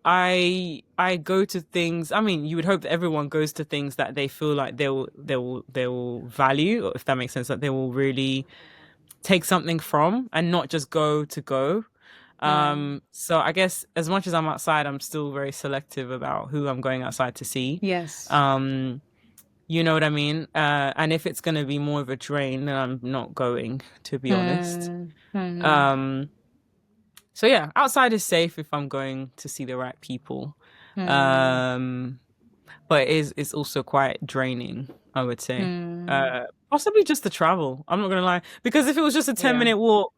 I go to things. I mean, you would hope that everyone goes to things that they feel like they will value, or if that makes sense, that they will really take something from and not just go to go. Mm. So I guess as much as I'm outside, I'm still very selective about who I'm going outside to see. Yes. Um, you know what I mean? And if it's going to be more of a drain, then I'm not going, to be honest. Mm. Mm. Um, so yeah, outside is safe if I'm going to see the right people. Mm. Um, but it's also quite draining, I would say. Mm. Possibly just the travel. I'm not gonna lie, because if it was just a 10 Yeah. minute walk,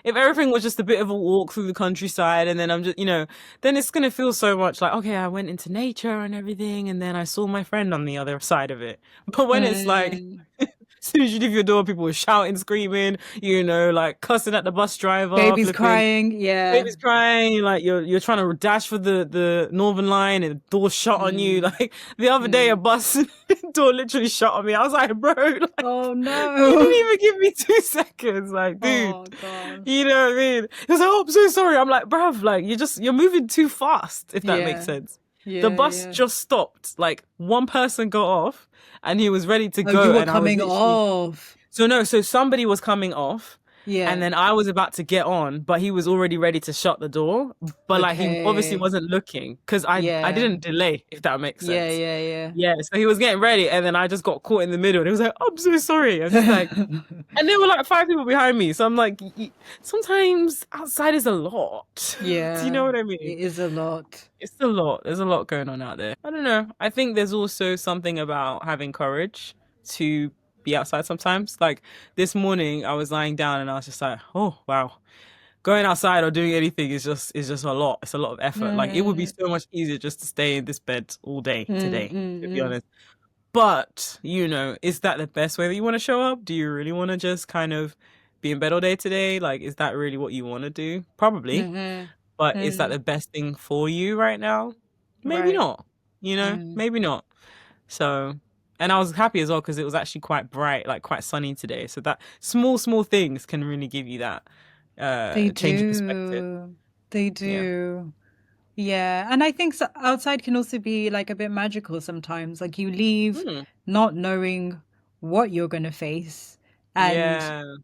if everything was just a bit of a walk through the countryside, and then I'm just, then it's gonna feel so much like, okay, I went into nature and everything, and then I saw my friend on the other side of it. But when it's like, Mm. as soon as you leave your door, people were shouting, screaming, like cussing at the bus driver, Baby's flipping. crying. Yeah. Baby's crying, like you're trying to dash for the Northern Line and the door shut on you. Mm. Like the other day, a Mm. bus door literally shut on me. I was like, bro, like Oh you didn't no. even give me 2 seconds. Like, dude, Oh gosh. you know what I mean? He was like, oh, I'm so sorry. I'm like, bruv, like you're moving too fast, if that makes Yeah. sense. The Yeah. bus Yeah. just stopped. Like one person got off and he was ready to Oh, you go, were and I was coming literally off. so no, so somebody was coming off, and Yeah. then I was about to get on, but he was already ready to shut the door. But like he obviously Okay. wasn't looking because I Yeah. didn't delay, if that makes Yeah. sense. Yeah. Yeah, so he was getting ready, and then I just got caught in the middle, and he was like, "I'm so sorry." I was just like, Yeah. and there were like 5 people behind me, so I'm like, sometimes outside is a lot. Do you Yeah. know what I It mean? is a lot. It's a lot. There's a lot going on out there. I don't know. I think there's also something about having courage to be outside sometimes. Like this morning, I was lying down and I was just like, "Oh, wow. Going outside or doing anything is just a lot. It's a lot of effort. Like it would be Mm. so much easier just to stay in this bed all day Mm. today, to be Mm. honest." But, is that the best way that you want to show up? Do you really want to just kind of be in bed all day today? Like, is that really what you want to do? Probably. Mm. But is that Mm. the best thing for you right now? Maybe Right. not. Mm. Maybe not. So, and I was happy as well because it was actually quite bright, like quite sunny today. So that small things can really give you that They change of perspective. do. They Yeah. do. Yeah, and I think outside can also be like a bit magical sometimes. Like you leave Hmm. not knowing what you're gonna face, and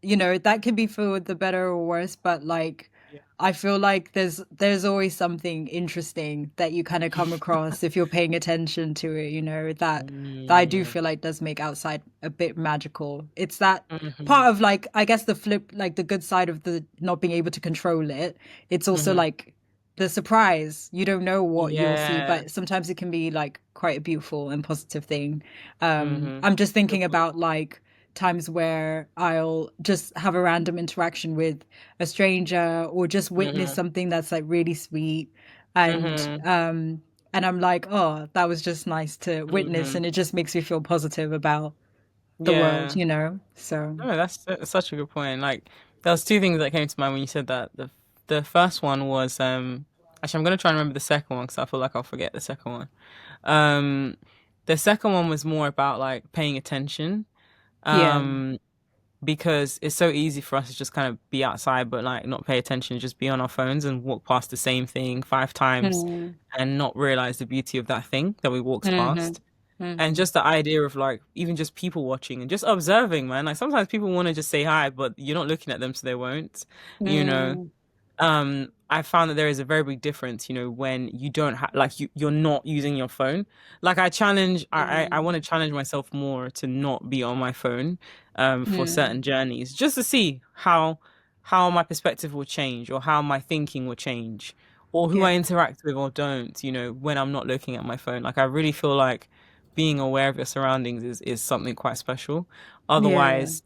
Yeah. that can be for the better or worse. But like, Yeah. I feel like there's always something interesting that you kind of come across if you're paying attention to it. That I do Mm. feel like does make outside a bit magical. It's that Hmm. part of like I guess the flip, like the good side of the not being able to control it. It's also Hmm. like the surprise. You don't know what you'll see, Yeah. but sometimes it can be like quite a beautiful and positive thing. Hmm. I'm just Good thinking point. about like times where I'll just have a random interaction with a stranger or just witness Hmm. something that's like really sweet, and Hmm. I'm like, oh, that was just nice to witness, Hmm. and it just makes me feel positive about the world, Yeah. so No, that's such a good point. Like there was two things that came to mind when you said that. The first one was actually I'm gonna try and remember the second one because I feel like I'll forget the second one. Um, the second one was more about like paying attention. yeah. Um, because it's so easy for us to just kind of be outside but like not pay attention, just be on our phones and walk past the same thing 5 times Mm-hmm. and not realize the beauty of that thing that we walked Mm-hmm. past. And Mm-hmm. just the idea of like even just people watching and just observing, man. Like sometimes people want to just say hi, but you're not looking at them, so they won't. You know, Mm. I found that there is a very big difference, when you don't have like you're not using your phone. Like I Mm. want to challenge myself more to not be on my phone for Mm. certain journeys, just to see how my perspective will change or how my thinking will change or who Yeah. I interact with or don't, when I'm not looking at my phone. Like I really feel like being aware of your surroundings is something quite special. Yeah. Otherwise,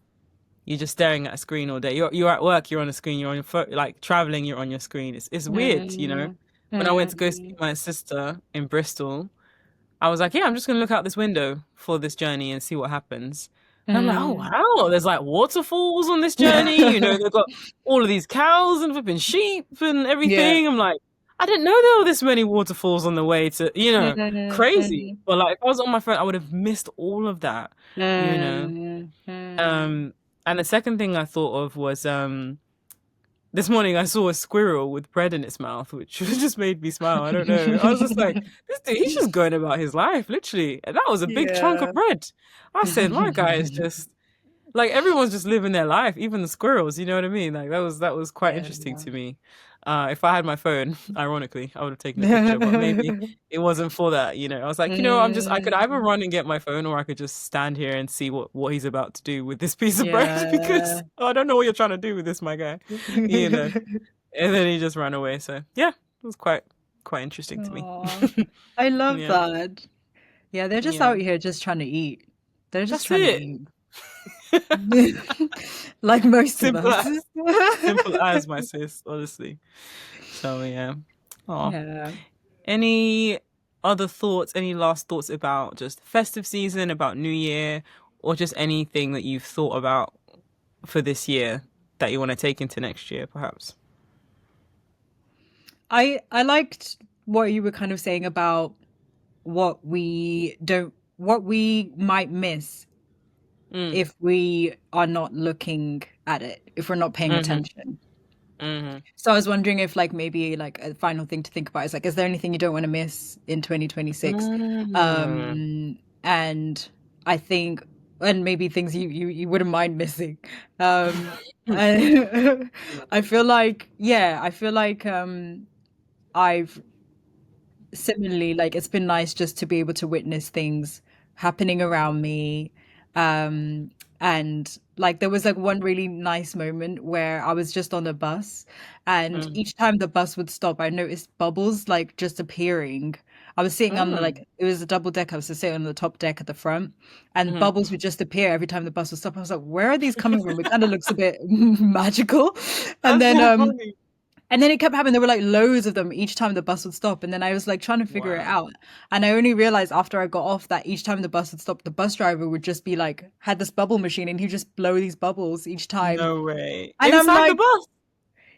you're just staring at a screen all day. You're at work, you're on a screen, you're on your phone, like traveling, you're on your screen. It's weird. Mm. When I went to go see Mm. my sister in Bristol, I was like, yeah, I'm just gonna look out this window for this journey and see what happens. And I'm like, oh Mm. wow, there's like waterfalls on this journey. They've got all of these cows and flipping sheep and Yeah. everything. I'm like, I didn't know there were this many waterfalls on the way to, Mm. crazy. Mm. But like, if I was on my phone, I would have missed all of that, you know. Mm. Mm. Um, and the second thing I thought of was this morning I saw a squirrel with bread in its mouth, which just made me smile. I don't know. I was just like, this dude, he's just going about his life, literally. And that was a big chunk of Yeah. bread. I said, my guy is just, Like everyone's just living their life, even the squirrels, you know what I mean? Like that was quite Yeah. interesting to me. If I had my phone, ironically, I would have taken a picture, but maybe it wasn't for that, you know. I was like, I could either Mm, run and get my phone or I could just stand here and see what he's about to do with this piece of bread yeah. because I don't know what you're trying to do with this, my guy. You know. And then he just ran away. So yeah, it was quite interesting to me. Aw, I love Yeah. that. Yeah, they're just Yeah. out here just trying to eat. They're just That's trying to it. eat. Like most of Simple us. as. Simple as, my sis, honestly. So yeah. Oh. Yeah. Any other thoughts, any last thoughts about just festive season, about New Year, or just anything that you've thought about for this year that you want to take into next year, perhaps? I liked what you were kind of saying about what we might miss Mm. if we are not looking at it, if we're not paying Mm-hmm. attention. Mm-hmm. So I was wondering if like maybe like a final thing to think about is like, is there anything you don't want to miss in 2026? Mm. And I think, and maybe things you wouldn't mind missing. I, I feel like, yeah, I feel like I've similarly, like it's been nice just to be able to witness things happening around me. Um, and like there was like one really nice moment where I was just on a bus, and Mm. each time the bus would stop, I noticed bubbles like just appearing. I was sitting on the Mm. like it was a double deck. I was sitting on the top deck at the front, and Mm-hmm. bubbles would just appear every time the bus would stop. I was like, where are these coming from? It kind of looks a bit magical. And That's then so funny. it kept happening. There were like loads of them each time the bus would stop. And then I was like trying to figure it Wow. out. And I only realized after I got off that each time the bus would stop, the bus driver would just be like, had this bubble machine and he'd just blow these bubbles each time. No way. And I'm Inside the like, bus.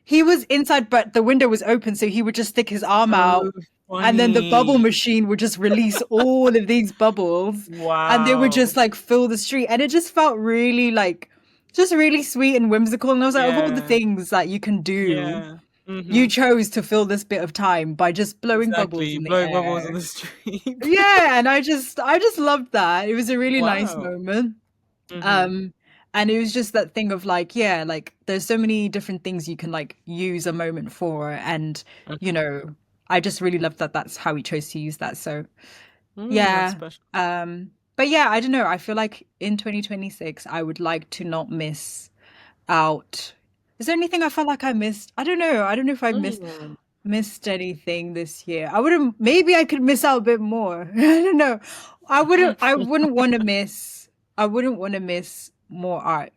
he was inside, but the window was open. So he would just stick his arm So out. And then the bubble funny. machine would just release all of these bubbles and they would Wow. just like fill the street. And it just felt really like, just really sweet and whimsical. And I was like, of all the Yeah. things that you can do, Yeah. you Mm-hmm. chose to fill this bit of time by just blowing bubbles Exactly. in the Blowing bubbles on air. the street. Yeah, and I just loved that. It was a really nice Wow. moment. Mm-hmm. Um and it was just that thing of like, yeah, like there's so many different things you can like use a moment for and you Mm-hmm. know, I just really loved that that's how he chose to use that. So, That's yeah. special. But yeah, I don't know. I feel like in 2026 I would like to not miss out. Is there anything I felt like I missed? I don't know. I don't know if I Mm. missed anything this year. I wouldn't, maybe I could miss out a bit more. I don't know. I wouldn't want to miss, I wouldn't want to miss more art.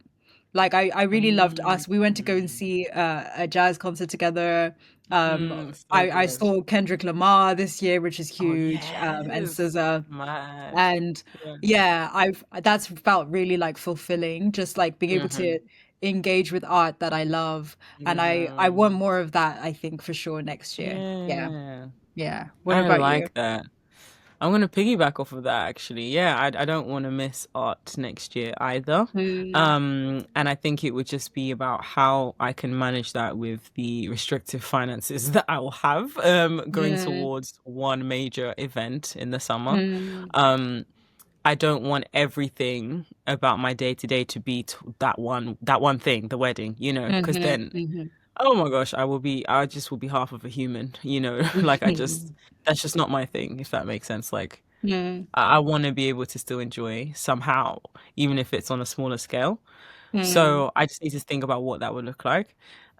Like I really loved Mm. us. We went to go and see a jazz concert together. So I good. saw Kendrick Lamar this year, which is Oh huge. And yes. SZA. Mad. And Yeah. yeah, that's felt really like fulfilling, just like being able Mm-hmm. to engage with art that I love. And I Yeah. want more of that, I think, for sure next year. Yeah. Yeah. Yeah. What I about you? like that. I'm gonna piggyback off of that actually. Yeah, I don't want to miss art next year either. Mm, And I think it would just be about how I can manage that with the restrictive finances that I will have going mm, towards one major event in the summer. mm, Um, I don't want everything about my day to day to be that one thing, the wedding, because then mm-hmm, oh my gosh, I just will be half of a human, like mm-hmm. that's just not my thing, if that makes sense. Like, Mm, I want to be able to still enjoy somehow, even if it's on a smaller scale. mm, So I just need to think about what that would look like.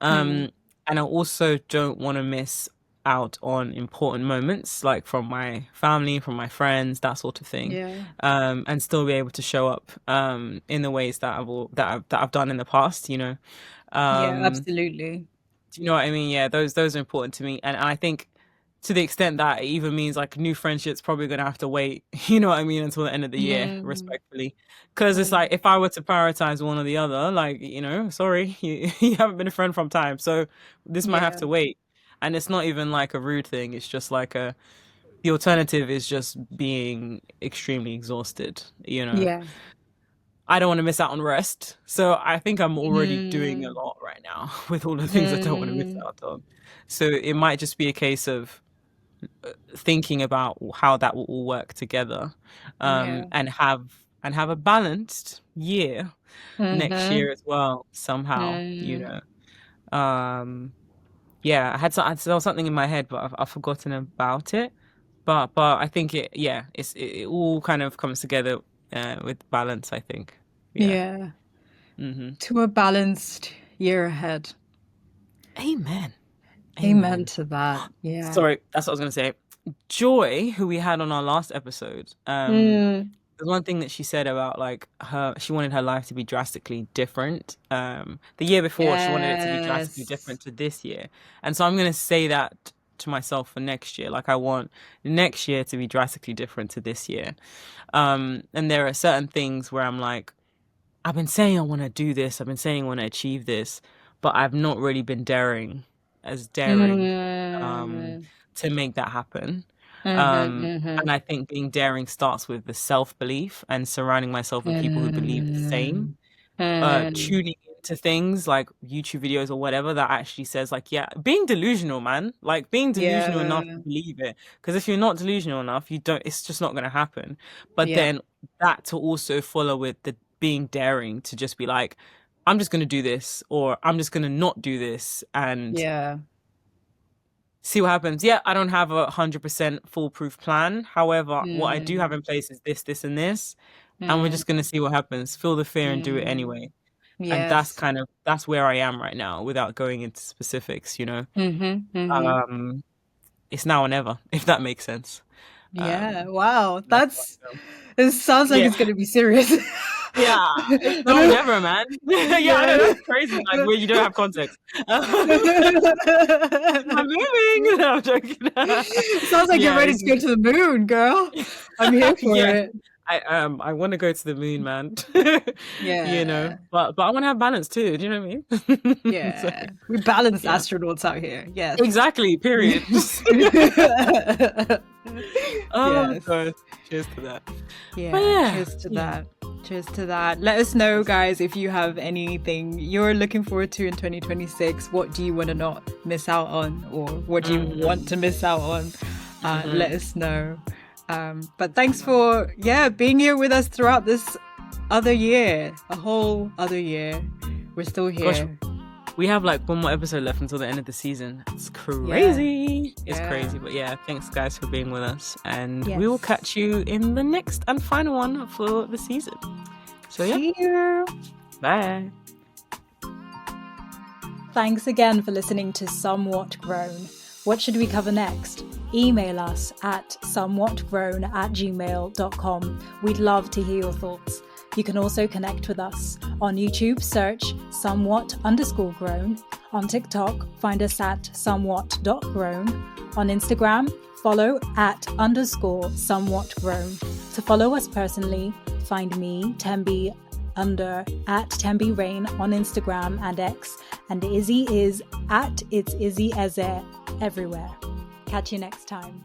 mm. Um, and I also don't want to miss out on important moments, like from my family, from my friends, that sort of thing. Yeah. And still be able to show up, in the ways that I've done in the past. Yeah, Um, absolutely. do you know what I mean? Yeah, those are important to me, and I think to the extent that it even means like new friendships probably gonna have to wait, you know what I mean, until the end of the year, Mm, respectfully. Because it's like mm. if I were to prioritize one or the other, like, sorry, you haven't been a friend from time, so this might have Yeah. to wait. And it's not even like a rude thing, it's just like the alternative is just being extremely exhausted. Yeah. I don't want to miss out on rest. So I think I'm already doing a Mm, lot right now with all the things I don't want to miss mm. out on. So it might just be a case of thinking about how that will all work together, Yeah. and have and have a balanced year next Mm-hmm. year as well, somehow, yeah, I saw something in my head, but I've forgotten about it. But I think it all kind of comes together with balance, I think. Yeah. Yeah. hmm To a balanced year ahead. Amen. Amen Amen. to that. Yeah. Sorry, that's what I was gonna say. Joy, who we had on our last episode, Mm. there's one thing that she said about like she wanted her life to be drastically different. The year before she wanted it to be drastically Yes. different to this year. And so I'm gonna say that to myself for next year. Like I want next year to be drastically different to this year. And there are certain things where I'm like, I've been saying I want to do this, I've been saying I want to achieve this, but I've not really been daring Mm. to make that happen. Mm-hmm, mm-hmm. And I think being daring starts with the self-belief and surrounding myself with people who believe the same. Mm. Mm. Tuning into things like YouTube videos or whatever that actually says like, yeah, being delusional, man, like being delusional enough to Yeah. believe it. Because if you're not delusional enough, it's just not going to happen. But Yeah. then that to also follow with the being daring to just be like, I'm just going to do this, or I'm just going to not do this and Yeah. see what happens. Yeah, I don't have 100% foolproof plan. However, what I do have Mm. in place is this, and this, and we're Mm. just going to see what happens. Feel the fear and do it Mm. anyway. And Yes. that's where I am right now without going into specifics, you know. Mm-hmm. Mm-hmm. Um it's now or never, if that makes sense. Yeah. Um Wow. that's what I feel. It sounds like Yeah. it's gonna be serious. Yeah, it's I now or never, man. Yeah, I know Yeah. that's crazy, like where you don't have context. I'm moving. No, I'm joking. Sounds like you're Yeah, ready to go to the moon, girl. I'm here for yeah. it. I want to go to the moon, man. You know, Yeah. but I want to have balance too. Do you know what I mean? So, Yeah. We balanced yeah, astronauts out here. Yes. exactly. Period. Oh Yes. God, cheers to that. But Yeah. yeah, Cheers to yeah. that. Cheers to that. Let us know, guys, if you have anything you're looking forward to in 2026. What do you want to not miss out on, or what do you want to miss out on? Let us know. But thanks for being here with us throughout this other year, a whole other year. We're still here. Gosh, we have like one more episode left until the end of the season. It's crazy. It's Yeah. crazy. But yeah, thanks guys for being with us. And Yes. we will catch you in the next and final one for the season. So yeah, See you. bye. Thanks again for listening to Somewhat Grown. What should we cover next? Email us at somewhatgrown@gmail.com. We'd love to hear your thoughts. You can also connect with us. On YouTube, search somewhat_grown. On TikTok, find us at somewhat.grown. On Instagram, follow at _somewhatgrown. To follow us personally, find me, Tembi, at Tembi Rain on Instagram and X, and Izzy is at It's Izzy Eze everywhere. Catch you next time.